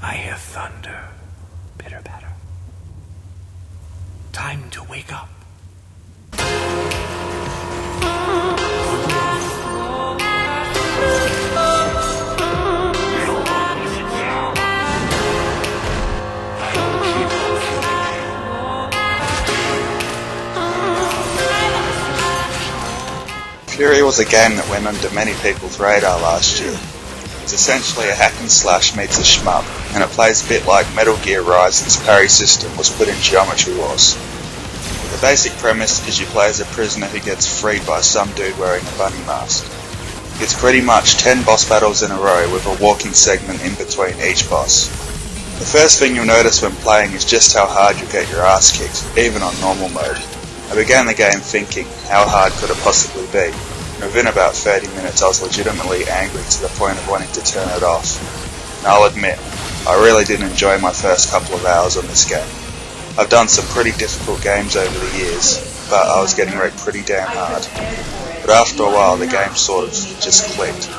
I hear thunder. Pitter patter. Time to wake up. Furi was a game that went under many people's radar last year. It's essentially a hack and slash meets a shmup, and it plays a bit like Metal Gear Rise's parry system was put in Geometry Wars. The basic premise is you play as a prisoner who gets freed by some dude wearing a bunny mask. It's pretty much 10 boss battles in a row with a walking segment in between each boss. The first thing you'll notice when playing is just how hard you get your ass kicked, even on normal mode. I began the game thinking, how hard could it possibly be? And within about 30 minutes I was legitimately angry to the point of wanting to turn it off. And I'll admit, I really didn't enjoy my first couple of hours on this game. I've done some pretty difficult games over the years, but I was getting wrecked pretty damn hard. But after a while the game sort of just clicked.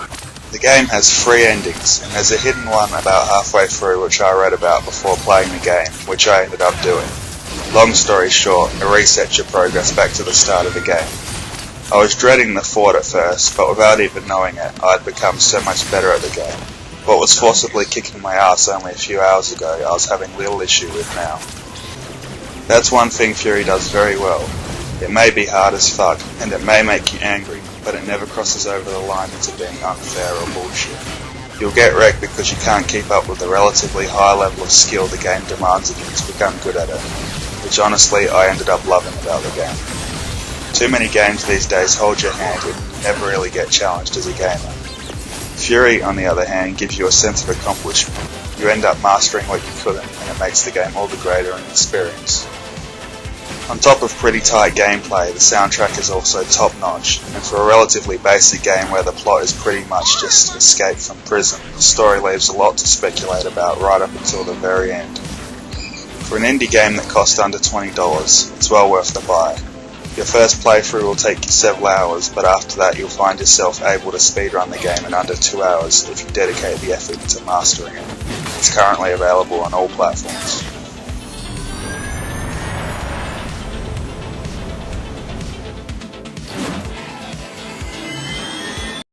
The game has 3 endings, and there's a hidden one about halfway through which I read about before playing the game, which I ended up doing. Long story short, it resets your progress back to the start of the game. I was dreading the fort at first, but without even knowing it, I had become so much better at the game. What was forcibly kicking my ass only a few hours ago, I was having little issue with now. That's one thing Furi does very well. It may be hard as fuck, and it may make you angry, but it never crosses over the line into being unfair or bullshit. You'll get wrecked because you can't keep up with the relatively high level of skill the game demands of you to become good at it, which honestly I ended up loving about the game. Too many games these days hold your hand and you never really get challenged as a gamer. Furi, on the other hand, gives you a sense of accomplishment. You end up mastering what you couldn't, and it makes the game all the greater in experience. On top of pretty tight gameplay, the soundtrack is also top notch, and for a relatively basic game where the plot is pretty much just escape from prison, the story leaves a lot to speculate about right up until the very end. For an indie game that cost under $20, it's well worth the buy. Your first playthrough will take you several hours, but after that you'll find yourself able to speedrun the game in under 2 hours if you dedicate the effort to mastering it. It's currently available on all platforms.